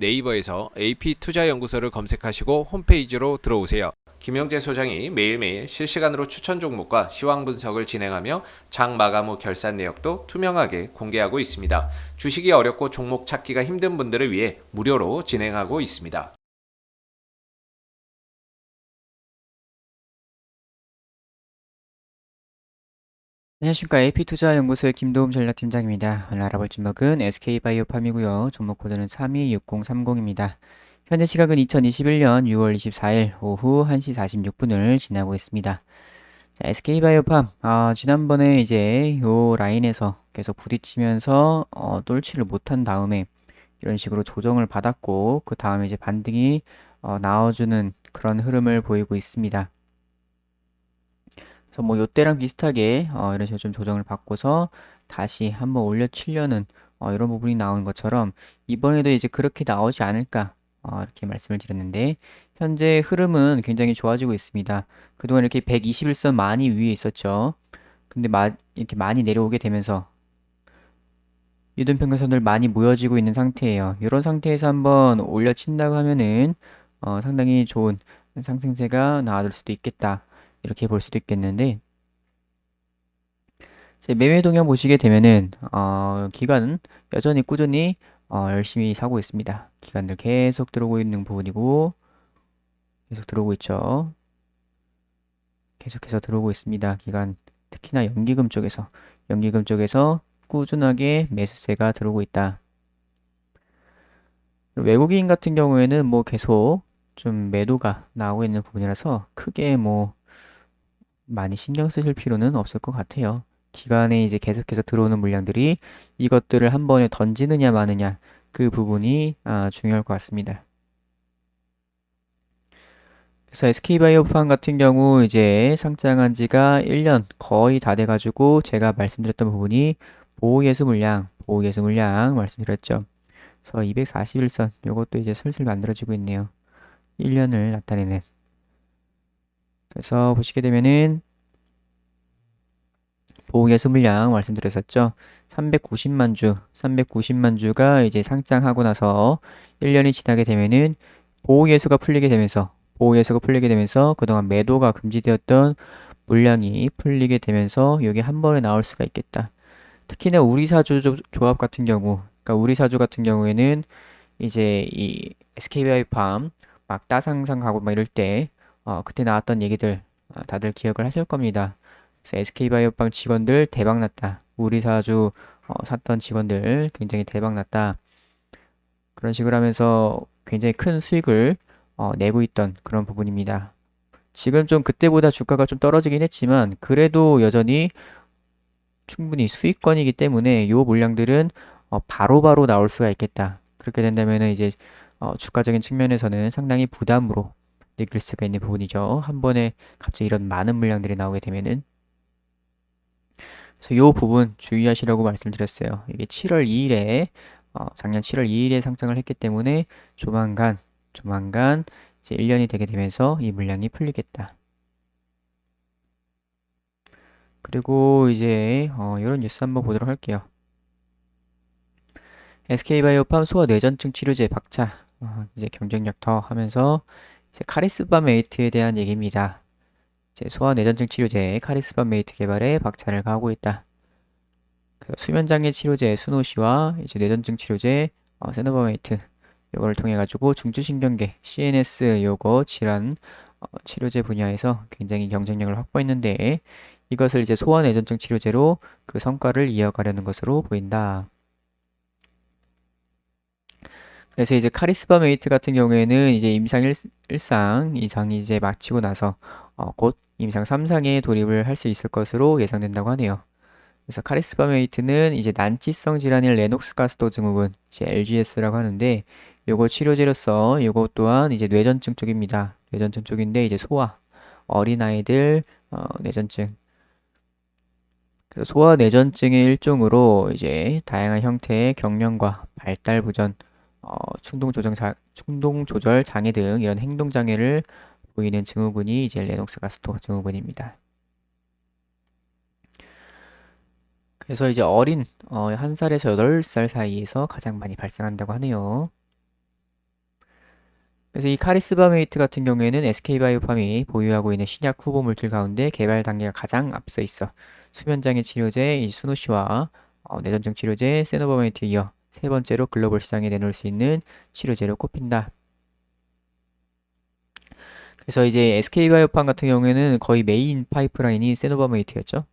네이버에서 AP투자연구소를 검색하시고 홈페이지로 들어오세요. 김영재 소장이 매일매일 실시간으로 추천 종목과 시황 분석을 진행하며 장 마감 후 결산 내역도 투명하게 공개하고 있습니다. 주식이 어렵고 종목 찾기가 힘든 분들을 위해 무료로 진행하고 있습니다. 안녕하십니까. AP투자연구소의 김도움 전략팀장입니다. 오늘 알아볼 종목은 SK바이오팜이고요. 종목 코드는 326030입니다. 현재 시각은 2021년 6월 24일 오후 1시 46분을 지나고 있습니다. 자, SK바이오팜, 지난번에 이제 요 라인에서 계속 부딪히면서 뚫지를 못한 다음에 이런 식으로 조정을 받았고, 그 다음에 이제 반등이 나와주는 그런 흐름을 보이고 있습니다. 그래서 뭐 요때랑 비슷하게 이런 식으로 좀 조정을 받고서 다시 한번 올려치려는 이런 부분이 나오는 것처럼 이번에도 이제 그렇게 나오지 않을까 이렇게 말씀을 드렸는데 현재 흐름은 굉장히 좋아지고 있습니다. 그동안 이렇게 121선 많이 위에 있었죠. 근데 이렇게 많이 내려오게 되면서 유동평균선들 많이 모여지고 있는 상태예요. 이런 상태에서 한번 올려친다고 하면은 상당히 좋은 상승세가 나와줄 수도 있겠다. 이렇게 볼 수도 있겠는데 이제 매매 동향 보시게 되면은 기관은 여전히 꾸준히 열심히 사고 있습니다. 기관들 계속 들어오고 있는 부분이고 계속 들어오고 있죠. 계속해서 들어오고 있습니다. 기관 특히나 연기금 쪽에서 꾸준하게 매수세가 들어오고 있다. 외국인 같은 경우에는 뭐 계속 좀 매도가 나오고 있는 부분이라서 크게 뭐 많이 신경 쓰실 필요는 없을 것 같아요. 기간에 이제 계속해서 들어오는 물량들이 이것들을 한 번에 던지느냐 마느냐 그 부분이 중요할 것 같습니다. 그래서 SK바이오팜 같은 경우 이제 상장한 지가 1년 거의 다 돼가지고 제가 말씀드렸던 부분이 보호예수 물량 말씀드렸죠. 그래서 241선 요것도 이제 슬슬 만들어지고 있네요. 1년을 나타내는. 그래서 보시게 되면은 보호예수 물량 말씀드렸었죠. 390만 주가 이제 상장하고 나서 1년이 지나게 되면은 보호예수가 풀리게 되면서 그동안 매도가 금지되었던 물량이 풀리게 되면서 여기 한 번에 나올 수가 있겠다. 특히나 우리사주 조합 같은 경우, 그러니까 우리사주 같은 경우에는 이제 이 SK바이오팜 막 따상상하고 막 이럴 때 그때 나왔던 얘기들 다들 기억을 하실 겁니다. 그래서 SK바이오팜 직원들 대박 났다. 우리 사주 샀던 직원들 굉장히 대박 났다. 그런 식으로 하면서 굉장히 큰 수익을 내고 있던 그런 부분입니다. 지금 좀 그때보다 주가가 좀 떨어지긴 했지만 그래도 여전히 충분히 수익권이기 때문에 이 물량들은 바로바로 나올 수가 있겠다. 그렇게 된다면 이제 주가적인 측면에서는 상당히 부담으로 느낄 수가 있는 부분이죠. 한 번에 갑자기 이런 많은 물량들이 나오게 되면은 그래서 이 부분 주의하시라고 말씀드렸어요. 이게 7월 2일에 작년 7월 2일에 상장을 했기 때문에 조만간 이제 1년이 되게 되면서 이 물량이 풀리겠다. 그리고 이제 이런 뉴스 한번 보도록 할게요. SK바이오팜 소아뇌전증 치료제 박차 이제 경쟁력 더 하면서 이제 카리스바메이트에 대한 얘기입니다. 이제 소아뇌전증 치료제 카리스바메이트 개발에 박차를 가하고 있다. 그 수면장애 치료제 수노시와 이제 뇌전증 치료제 세노바메이트 요거를 통해 가지고 중추신경계 CNS 요거 질환 치료제 분야에서 굉장히 경쟁력을 확보했는데 이것을 이제 소아뇌전증 치료제로 그 성과를 이어가려는 것으로 보인다. 그래서 이제 카리스마 메이트 같은 경우에는 이제 임상 1상 이상이 이제 마치고 나서 곧 임상 3상에 돌입을 할 수 있을 것으로 예상된다고 하네요. 그래서 카리스마 메이트는 이제 난치성 질환인 레녹스 가스도 증후군, 이제 LGS라고 하는데 요거 치료제로서 요거 또한 이제 뇌전증 쪽입니다. 뇌전증 쪽인데 이제 어린아이들 뇌전증. 그래서 소아 뇌전증의 일종으로 이제 다양한 형태의 경련과 발달 부전, 충동 조절 장애 등 이런 행동 장애를 보이는 증후군이 이제 레녹스 가스토 증후군입니다. 그래서 이제 1살에서 8살 사이에서 가장 많이 발생한다고 하네요. 그래서 이 카리스바메이트 같은 경우에는 SK바이오팜이 보유하고 있는 신약 후보 물질 가운데 개발 단계가 가장 앞서 있어. 수면장애 치료제 이 수노시와 뇌전증 치료제 세노바메이트 이어 세 번째로 글로벌 시장에 내놓을 수 있는 치료제로 꼽힌다. 그래서 이제 SK바이오팜 같은 경우에는 거의 메인 파이프라인이 세노바메이트였죠.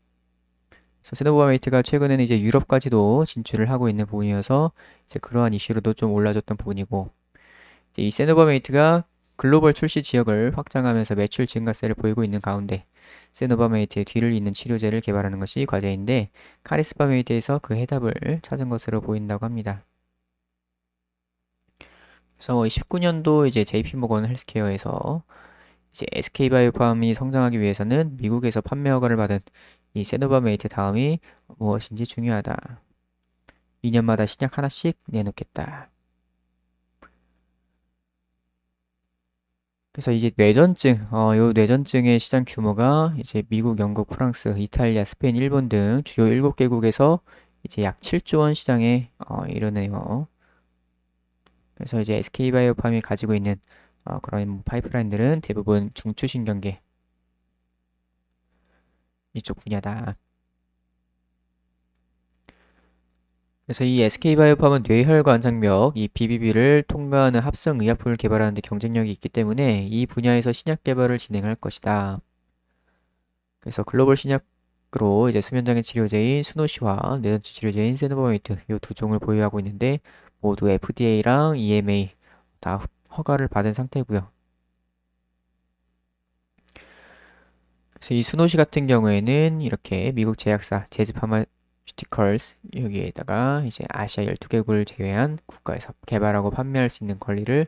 그래서 세노바메이트가 최근에는 이제 유럽까지도 진출을 하고 있는 부분이어서 이제 그러한 이슈로도 좀 올라졌던 부분이고 이제 이 세노바메이트가 글로벌 출시 지역을 확장하면서 매출 증가세를 보이고 있는 가운데 세노바메이트의 뒤를 잇는 치료제를 개발하는 것이 과제인데 카리스바메이트에서 그 해답을 찾은 것으로 보인다고 합니다. 그래서 19년도 이제 JP모건 헬스케어에서 이제 SK바이오팜이 성장하기 위해서는 미국에서 판매 허가를 받은 이 세노바메이트 다음이 무엇인지 중요하다. 2년마다 신약 하나씩 내놓겠다. 그래서 이제 뇌전증, 요 뇌전증의 시장 규모가 이제 미국, 영국, 프랑스, 이탈리아, 스페인, 일본 등 주요 7개국에서 이제 약 7조 원 시장에 이르네요. 그래서 이제 SK바이오팜이 가지고 있는 그런 파이프라인들은 대부분 중추신경계 이쪽 분야다. 그래서 이 SK바이오팜은 뇌혈관 장벽, 이 BBB를 통과하는 합성 의약품을 개발하는 데 경쟁력이 있기 때문에 이 분야에서 신약 개발을 진행할 것이다. 그래서 글로벌 신약으로 이제 수면장애 치료제인 수노시와 뇌전증 치료제인 세노바메이트 이 두 종을 보유하고 있는데 모두 FDA랑 EMA 다 허가를 받은 상태고요. 그래서 이 수노시 같은 경우에는 이렇게 미국 제약사 제즈 파마슈티컬스 여기에다가 이제 아시아 12개국을 제외한 국가에서 개발하고 판매할 수 있는 권리를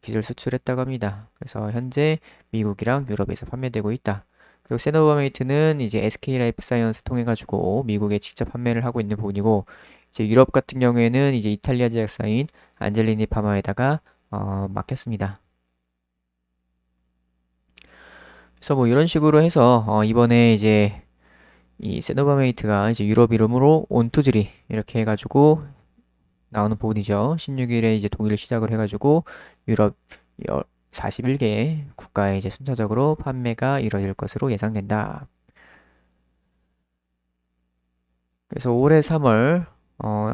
기술 수출했다고 합니다. 그래서 현재 미국이랑 유럽에서 판매되고 있다. 그리고 세노바메이트는 이제 SK 라이프 사이언스 통해 가지고 미국에 직접 판매를 하고 있는 부분이고 이제 유럽 같은 경우에는 이제 이탈리아 제약사인 안젤리니 파마에다가 맡겼습니다. 그래서 뭐 이런 식으로 해서 이번에 이제 이 세노바메이트가 이제 유럽 이름으로 온투즈리 이렇게 해가지고 나오는 부분이죠. 16일에 이제 독일을 시작을 해가지고 유럽 41개 국가에 이제 순차적으로 판매가 이루어질 것으로 예상된다. 그래서 올해 3월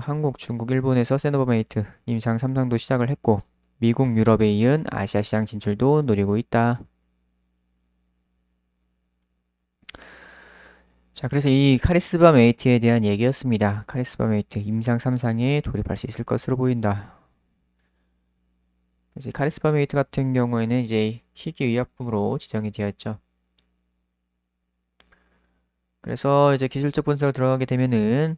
한국, 중국, 일본에서 세노바메이트 임상 3상도 시작을 했고 미국, 유럽에 이은 아시아 시장 진출도 노리고 있다. 자, 그래서 이 카리스바메이트에 대한 얘기였습니다. 카리스바메이트 임상 3상에 돌입할 수 있을 것으로 보인다. 이제 카리스바메이트 같은 경우에는 이제 희귀의약품으로 지정이 되었죠. 그래서 이제 기술적 분석을 들어가게 되면은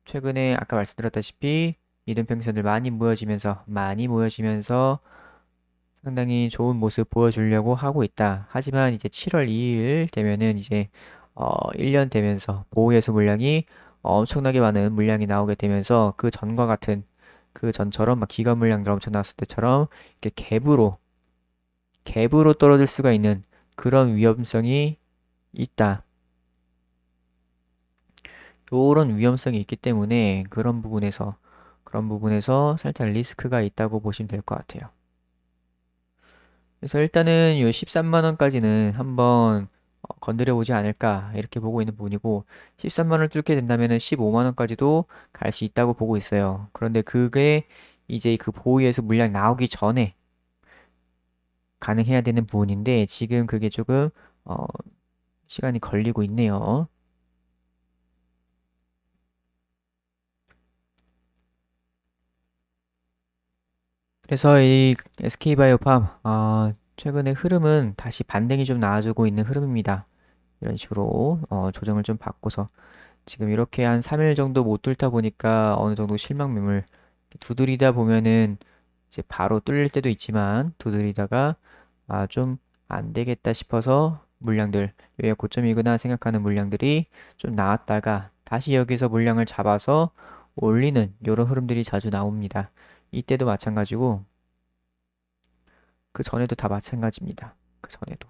최근에 아까 말씀드렸다시피 이등평선들 많이 모여지면서 상당히 좋은 모습 보여주려고 하고 있다. 하지만 이제 7월 2일 되면은 이제 1년 되면서 보호예수 물량이 엄청나게 많은 물량이 나오게 되면서 그 전과 같은 그 전처럼 막 기관 물량들 엄청 나왔을 때처럼 이렇게 갭으로 떨어질 수가 있는 그런 위험성이 있다. 요런 위험성이 있기 때문에 그런 부분에서 살짝 리스크가 있다고 보시면 될 것 같아요. 그래서 일단은 요 13만 원까지는 한번 건드려 보지 않을까 이렇게 보고 있는 부분이고 13만 원을 뚫게 된다면은 15만 원까지도 갈 수 있다고 보고 있어요. 그런데 그게 이제 그 보유예수 물량 나오기 전에 가능해야 되는 부분인데 지금 그게 조금 시간이 걸리고 있네요. 그래서 이 SK바이오팜 최근에 흐름은 다시 반등이 좀 나와주고 있는 흐름입니다. 이런 식으로 조정을 좀 받고서 지금 이렇게 한 3일 정도 못 뚫다 보니까 어느 정도 실망 매물 두드리다 보면은 이제 바로 뚫릴 때도 있지만 두드리다가 좀 안 되겠다 싶어서 물량들 여기가 고점이구나 생각하는 물량들이 좀 나왔다가 다시 여기서 물량을 잡아서 올리는 이런 흐름들이 자주 나옵니다. 이때도 마찬가지고 그 전에도 다 마찬가지입니다. 그 전에도.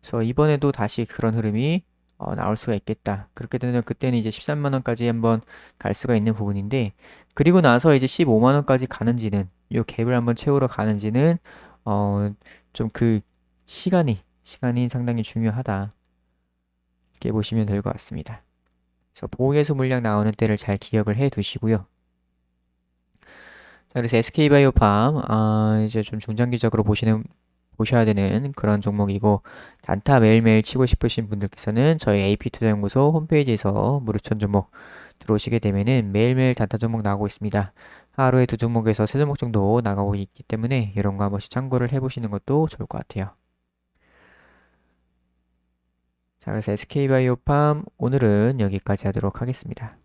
그래서 이번에도 다시 그런 흐름이 나올 수가 있겠다. 그렇게 되면 그때는 이제 13만 원까지 한번 갈 수가 있는 부분인데 그리고 나서 이제 15만 원까지 가는지는 요 갭을 한번 채우러 가는지는 좀 그 시간이 상당히 중요하다. 이렇게 보시면 될 것 같습니다. 그래서 보호예수 물량 나오는 때를 잘 기억을 해 두시고요. 자, 그래서 SK바이오팜 이제 좀 중장기적으로 보셔야 되는 그런 종목이고 단타 매일매일 치고 싶으신 분들께서는 저희 AP투자연구소 홈페이지에서 무료천 종목 들어오시게 되면은 매일매일 단타 종목 나오고 있습니다. 하루에 2종목에서 3종목 정도 나가고 있기 때문에 이런 거 한 번씩 참고를 해보시는 것도 좋을 것 같아요. 자, 그래서 SK바이오팜 오늘은 여기까지 하도록 하겠습니다.